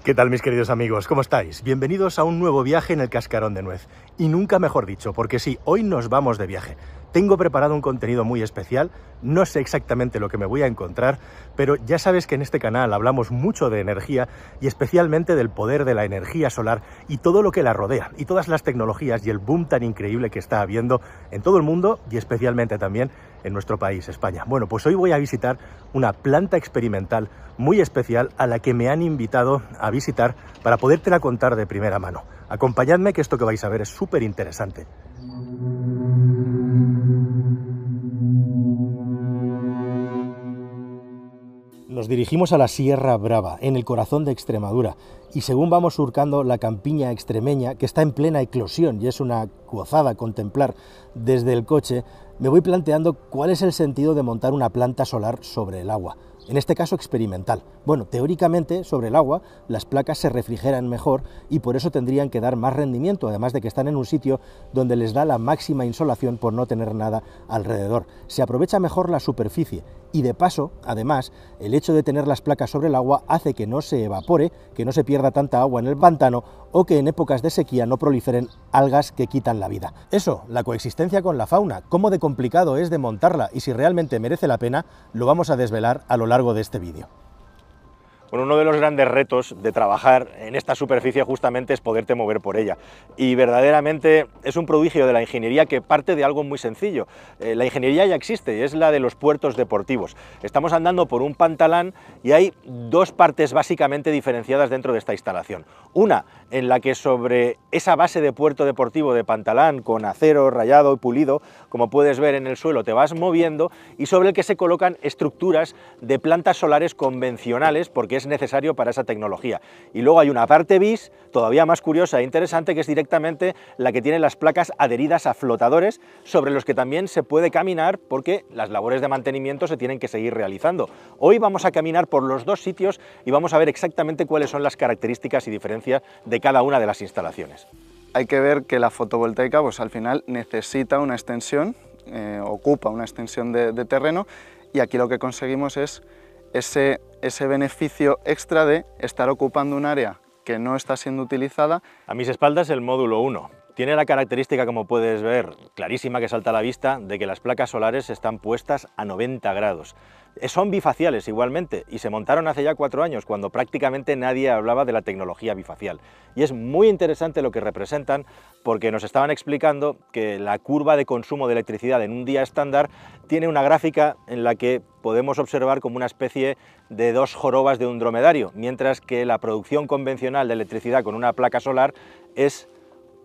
¿Qué tal, mis queridos amigos? ¿Cómo estáis? Bienvenidos a un nuevo viaje en el Cascarón de Nuez. Y nunca mejor dicho, porque sí, hoy nos vamos de viaje. Tengo preparado un contenido muy especial, no sé exactamente lo que me voy a encontrar, pero ya sabes que en este canal hablamos mucho de energía y especialmente del poder de la energía solar y todo lo que la rodea, y todas las tecnologías y el boom tan increíble que está habiendo en todo el mundo y especialmente también en nuestro país, España. Bueno, pues hoy voy a visitar una planta experimental muy especial a la que me han invitado a visitar para podértela contar de primera mano. Acompañadme, que esto que vais a ver es súper interesante. Nos dirigimos a la Sierra Brava, en el corazón de Extremadura, y según vamos surcando la campiña extremeña, que está en plena eclosión y es una gozada contemplar desde el coche, me voy planteando cuál es el sentido de montar una planta solar sobre el agua, en este caso experimental. Bueno, teóricamente sobre el agua las placas se refrigeran mejor y por eso tendrían que dar más rendimiento, además de que están en un sitio donde les da la máxima insolación por no tener nada alrededor. Se aprovecha mejor la superficie y de paso, además, el hecho de tener las placas sobre el agua hace que no se evapore, que no se pierda tanta agua en el pantano o que en épocas de sequía no proliferen algas que quitan la vida. Eso, la coexistencia con la fauna, cómo de complicado es de montarla y si realmente merece la pena, lo vamos a desvelar a lo largo de este vídeo. Bueno, uno de los grandes retos de trabajar en esta superficie justamente es poderte mover por ella, y verdaderamente es un prodigio de la ingeniería que parte de algo muy sencillo. La ingeniería ya existe y es la de los puertos deportivos. Estamos andando por un pantalán y hay dos partes básicamente diferenciadas dentro de esta instalación. Una en la que sobre esa base de puerto deportivo de pantalán con acero rayado y pulido, como puedes ver en el suelo, te vas moviendo, y sobre el que se colocan estructuras de plantas solares convencionales porque es necesario para esa tecnología. Y luego hay una parte bis, todavía más curiosa e interesante, que es directamente la que tiene las placas adheridas a flotadores sobre los que también se puede caminar porque las labores de mantenimiento se tienen que seguir realizando. Hoy vamos a caminar por los dos sitios y vamos a ver exactamente cuáles son las características y diferencias de cada una de las instalaciones. Hay que ver que la fotovoltaica pues al final necesita una extensión, ocupa una extensión de terreno, y aquí lo que conseguimos es ese beneficio extra de estar ocupando un área que no está siendo utilizada. A mis espaldas el módulo 1. Tiene la característica, como puedes ver, clarísima, que salta a la vista, de que las placas solares están puestas a 90 grados. Son bifaciales igualmente, y se montaron hace ya 4 años, cuando prácticamente nadie hablaba de la tecnología bifacial. Y es muy interesante lo que representan, porque nos estaban explicando que la curva de consumo de electricidad en un día estándar tiene una gráfica en la que podemos observar como una especie de 2 jorobas de un dromedario, mientras que la producción convencional de electricidad con una placa solar es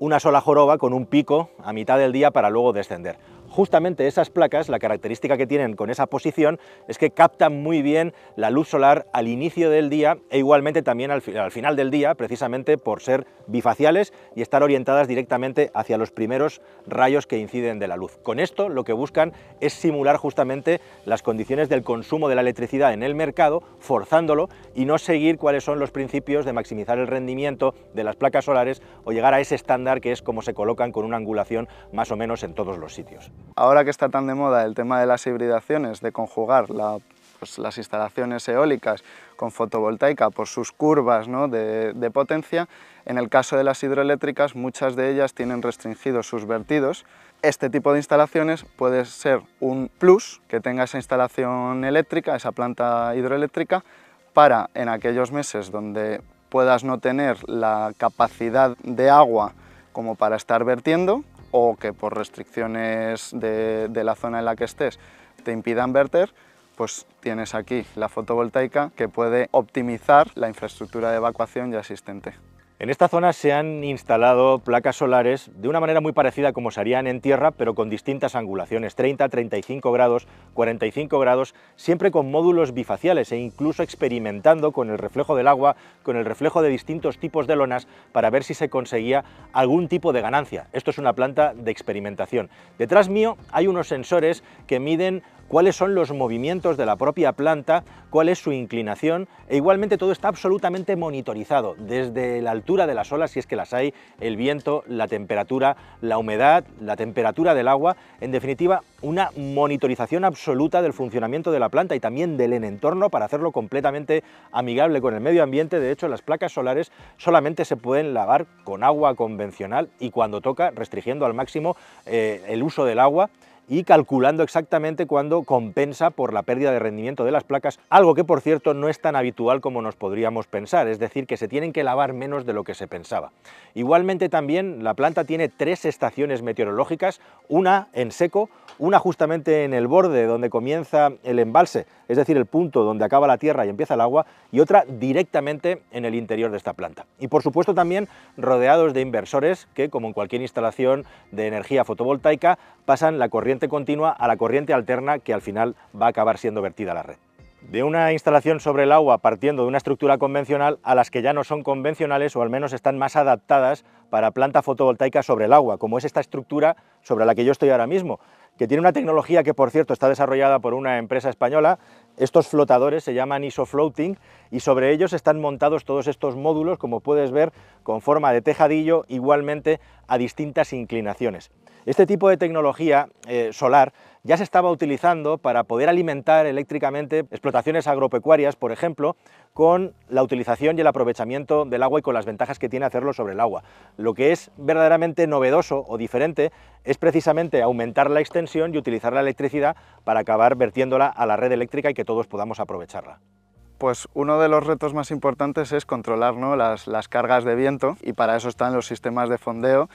una sola joroba con un pico a mitad del día para luego descender. Justamente esas placas, la característica que tienen con esa posición es que captan muy bien la luz solar al inicio del día e igualmente también al final del día, precisamente por ser bifaciales y estar orientadas directamente hacia los primeros rayos que inciden de la luz. Con esto lo que buscan es simular justamente las condiciones del consumo de la electricidad en el mercado, forzándolo, y no seguir cuáles son los principios de maximizar el rendimiento de las placas solares o llegar a ese estándar que es como se colocan con una angulación más o menos en todos los sitios. Ahora que está tan de moda el tema de las hibridaciones, de conjugar las instalaciones eólicas con fotovoltaica por sus curvas, ¿no?, de potencia, en el caso de las hidroeléctricas muchas de ellas tienen restringidos sus vertidos. Este tipo de instalaciones puede ser un plus que tenga esa instalación eléctrica, esa planta hidroeléctrica, para en aquellos meses donde puedas no tener la capacidad de agua como para estar vertiendo, o que por restricciones de la zona en la que estés te impidan verter, pues tienes aquí la fotovoltaica que puede optimizar la infraestructura de evacuación ya existente. En esta zona se han instalado placas solares de una manera muy parecida como se harían en tierra, pero con distintas angulaciones, 30, 35 grados, 45 grados, siempre con módulos bifaciales e incluso experimentando con el reflejo del agua, con el reflejo de distintos tipos de lonas para ver si se conseguía algún tipo de ganancia. Esto es una planta de experimentación. Detrás mío hay unos sensores que miden cuáles son los movimientos de la propia planta, cuál es su inclinación, e igualmente todo está absolutamente monitorizado, desde la altura de las olas, si es que las hay, el viento, la temperatura, la humedad, la temperatura del agua, en definitiva, una monitorización absoluta del funcionamiento de la planta y también del entorno para hacerlo completamente amigable con el medio ambiente. De hecho, las placas solares solamente se pueden lavar con agua convencional y cuando toca, restringiendo al máximo el uso del agua y calculando exactamente cuándo compensa por la pérdida de rendimiento de las placas, algo que por cierto no es tan habitual como nos podríamos pensar, es decir, que se tienen que lavar menos de lo que se pensaba. Igualmente también la planta tiene 3 estaciones meteorológicas, una en seco, una justamente en el borde donde comienza el embalse, es decir, el punto donde acaba la tierra y empieza el agua, y otra directamente en el interior de esta planta. Y por supuesto también rodeados de inversores que, como en cualquier instalación de energía fotovoltaica, pasan la corriente continua a la corriente alterna que al final va a acabar siendo vertida a la red. De una instalación sobre el agua partiendo de una estructura convencional a las que ya no son convencionales o al menos están más adaptadas para planta fotovoltaica sobre el agua, como es esta estructura sobre la que yo estoy ahora mismo, que tiene una tecnología que por cierto está desarrollada por una empresa española. Estos flotadores se llaman IsoFloating y sobre ellos están montados todos estos módulos, como puedes ver, con forma de tejadillo, igualmente a distintas inclinaciones. Este tipo de tecnología solar ya se estaba utilizando para poder alimentar eléctricamente explotaciones agropecuarias, por ejemplo, con la utilización y el aprovechamiento del agua y con las ventajas que tiene hacerlo sobre el agua. Lo que es verdaderamente novedoso o diferente es precisamente aumentar la extensión y utilizar la electricidad para acabar vertiéndola a la red eléctrica y que todos podamos aprovecharla. Pues uno de los retos más importantes es controlar, ¿no?, las cargas de viento, y para eso están los sistemas de fondeo.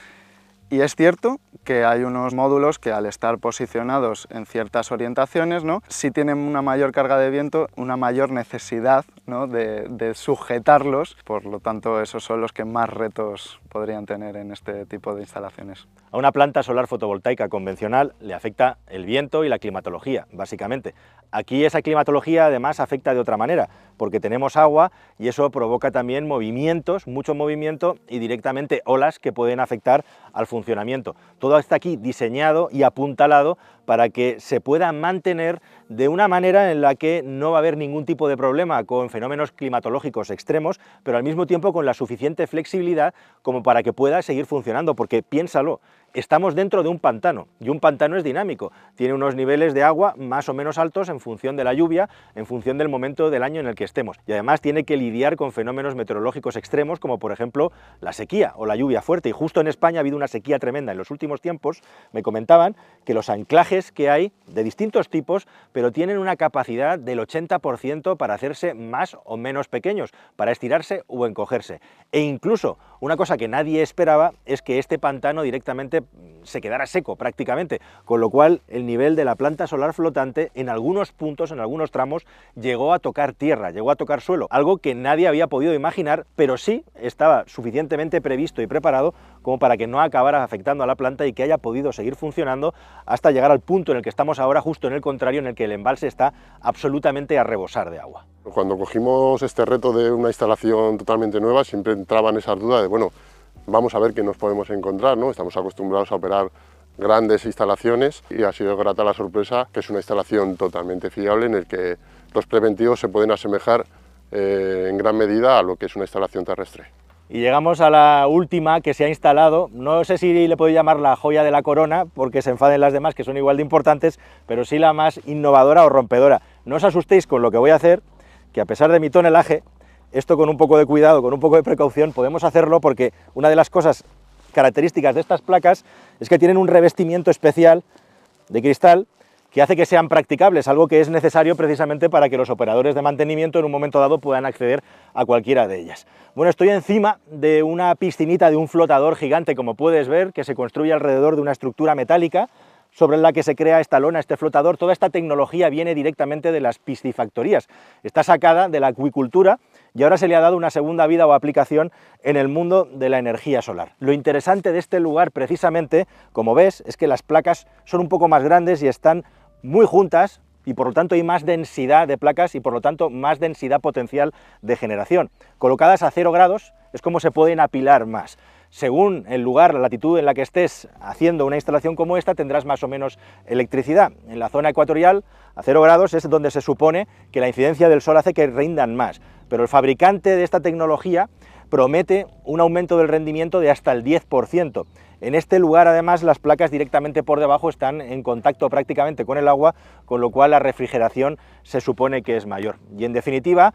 Y es cierto que hay unos módulos que al estar posicionados en ciertas orientaciones, ¿no?, sí tienen una mayor carga de viento, una mayor necesidad, ¿no?, de sujetarlos, por lo tanto esos son los que más retos podrían tener en este tipo de instalaciones. A una planta solar fotovoltaica convencional le afecta el viento y la climatología, básicamente. Aquí esa climatología además afecta de otra manera, porque tenemos agua y eso provoca también movimientos, mucho movimiento y directamente olas que pueden afectar al funcionamiento. Todo está aquí diseñado y apuntalado para que se pueda mantener de una manera en la que no va a haber ningún tipo de problema con fenómenos climatológicos extremos, pero al mismo tiempo con la suficiente flexibilidad como para que pueda seguir funcionando, porque piénsalo, estamos dentro de un pantano y un pantano es dinámico, tiene unos niveles de agua más o menos altos en función de la lluvia, en función del momento del año en el que estemos, y además tiene que lidiar con fenómenos meteorológicos extremos como por ejemplo la sequía o la lluvia fuerte, y justo en España ha habido una sequía tremenda en los últimos tiempos. Me comentaban que los anclajes que hay de distintos tipos, pero tienen una capacidad del 80% para hacerse más o menos pequeños, para estirarse o encogerse, e incluso una cosa que nadie esperaba es que este pantano directamente se quedara seco prácticamente, con lo cual el nivel de la planta solar flotante en algunos puntos, en algunos tramos, llegó a tocar tierra, llegó a tocar suelo, algo que nadie había podido imaginar, pero sí estaba suficientemente previsto y preparado como para que no acabara afectando a la planta y que haya podido seguir funcionando hasta llegar al punto en el que estamos ahora, justo en el contrario, en el que el embalse está absolutamente a rebosar de agua. Cuando cogimos este reto de una instalación totalmente nueva, siempre entraban esas dudas de, bueno, vamos a ver qué nos podemos encontrar, ¿no? Estamos acostumbrados a operar grandes instalaciones y ha sido grata la sorpresa que es una instalación totalmente fiable en el que los preventivos se pueden asemejar en gran medida a lo que es una instalación terrestre. Y llegamos a la última que se ha instalado, no sé si le puedo llamar la joya de la corona, porque se enfaden las demás que son igual de importantes, pero sí la más innovadora o rompedora. No os asustéis con lo que voy a hacer, que a pesar de mi tonelaje, esto con un poco de cuidado, con un poco de precaución, podemos hacerlo porque una de las cosas características de estas placas es que tienen un revestimiento especial de cristal que hace que sean practicables, algo que es necesario precisamente para que los operadores de mantenimiento en un momento dado puedan acceder a cualquiera de ellas. Bueno, estoy encima de una piscinita de un flotador gigante, como puedes ver, que se construye alrededor de una estructura metálica sobre la que se crea esta lona, este flotador. Toda esta tecnología viene directamente de las piscifactorías, está sacada de la acuicultura y ahora se le ha dado una segunda vida o aplicación en el mundo de la energía solar. Lo interesante de este lugar, precisamente, como ves, es que las placas son un poco más grandes y están muy juntas, y por lo tanto hay más densidad de placas y por lo tanto más densidad potencial de generación. Colocadas a 0 grados es como se pueden apilar más. según el lugar, la latitud en la que estés haciendo una instalación como esta, tendrás más o menos electricidad. En la zona ecuatorial, a 0 grados, es donde se supone que la incidencia del sol hace que rindan más, pero el fabricante de esta tecnología promete un aumento del rendimiento de hasta el 10%. En este lugar, además, las placas directamente por debajo están en contacto prácticamente con el agua, con lo cual la refrigeración se supone que es mayor. Y en definitiva,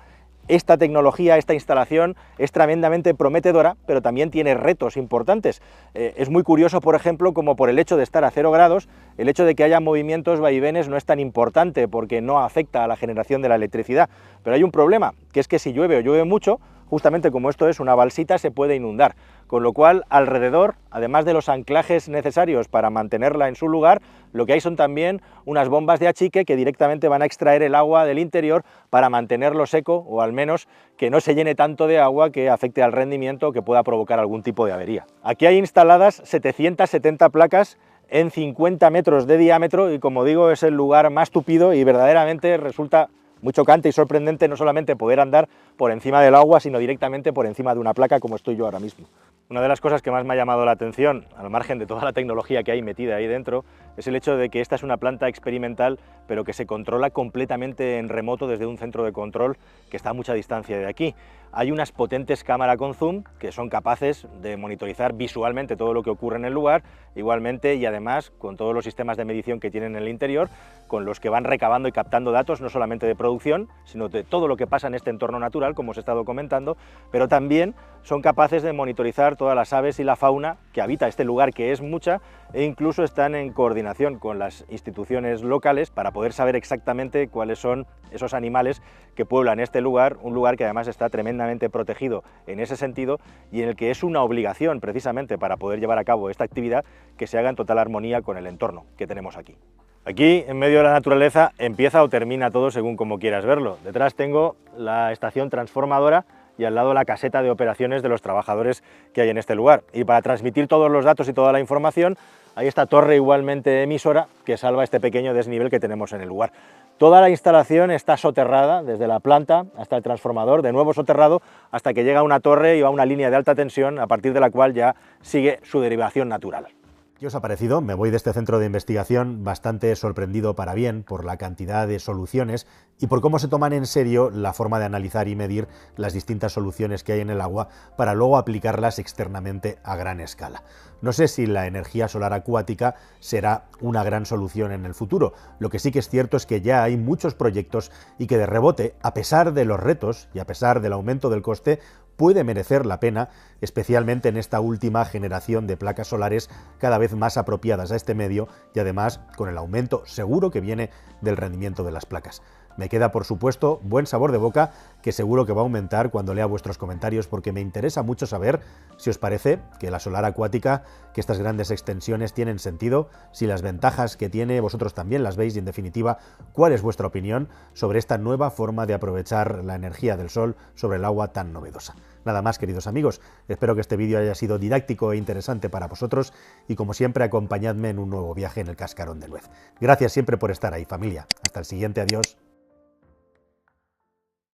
esta tecnología, esta instalación es tremendamente prometedora, pero también tiene retos importantes. Es muy curioso, por ejemplo, como por el hecho de estar a 0 grados, el hecho de que haya movimientos, vaivenes, no es tan importante porque no afecta a la generación de la electricidad. Pero hay un problema, que es que si llueve o llueve mucho, justamente como esto es una balsita, se puede inundar, con lo cual alrededor, además de los anclajes necesarios para mantenerla en su lugar, lo que hay son también unas bombas de achique que directamente van a extraer el agua del interior para mantenerlo seco, o al menos que no se llene tanto de agua que afecte al rendimiento o que pueda provocar algún tipo de avería. Aquí hay instaladas 770 placas en 50 metros de diámetro y, como digo, es el lugar más tupido y verdaderamente resulta muy chocante y sorprendente no solamente poder andar por encima del agua, sino directamente por encima de una placa como estoy yo ahora mismo. Una de las cosas que más me ha llamado la atención, al margen de toda la tecnología que hay metida ahí dentro, es el hecho de que esta es una planta experimental, pero que se controla completamente en remoto desde un centro de control que está a mucha distancia de aquí. Hay unas potentes cámaras con zoom que son capaces de monitorizar visualmente todo lo que ocurre en el lugar, igualmente y además con todos los sistemas de medición que tienen en el interior, con los que van recabando y captando datos no solamente de producción, sino de todo lo que pasa en este entorno natural, como os he estado comentando, pero también son capaces de monitorizar todas las aves y la fauna que habita este lugar, que es mucha, e incluso están en coordinación con las instituciones locales para poder saber exactamente cuáles son esos animales que pueblan este lugar, un lugar que además está tremendamente protegido en ese sentido y en el que es una obligación precisamente para poder llevar a cabo esta actividad que se haga en total armonía con el entorno que tenemos aquí. Aquí, en medio de la naturaleza, empieza o termina todo según como quieras verlo. Detrás tengo la estación transformadora y al lado la caseta de operaciones de los trabajadores que hay en este lugar. Y para transmitir todos los datos y toda la información, hay esta torre igualmente emisora que salva este pequeño desnivel que tenemos en el lugar. Toda la instalación está soterrada, desde la planta hasta el transformador, de nuevo soterrado, hasta que llega a una torre y va a una línea de alta tensión, a partir de la cual ya sigue su derivación natural. ¿Qué os ha parecido? Me voy de este centro de investigación bastante sorprendido para bien por la cantidad de soluciones y por cómo se toman en serio la forma de analizar y medir las distintas soluciones que hay en el agua para luego aplicarlas externamente a gran escala. No sé si la energía solar acuática será una gran solución en el futuro. Lo que sí que es cierto es que ya hay muchos proyectos y que de rebote, a pesar de los retos y a pesar del aumento del coste, puede merecer la pena, especialmente en esta última generación de placas solares cada vez más apropiadas a este medio y además con el aumento seguro que viene del rendimiento de las placas. Me queda, por supuesto, buen sabor de boca, que seguro que va a aumentar cuando lea vuestros comentarios, porque me interesa mucho saber si os parece que la solar acuática, que estas grandes extensiones tienen sentido, si las ventajas que tiene vosotros también las veis y, en definitiva, cuál es vuestra opinión sobre esta nueva forma de aprovechar la energía del sol sobre el agua tan novedosa. Nada más, queridos amigos, espero que este vídeo haya sido didáctico e interesante para vosotros y, como siempre, acompañadme en un nuevo viaje en el Cascarón de Nuez. Gracias siempre por estar ahí, familia. Hasta el siguiente, adiós.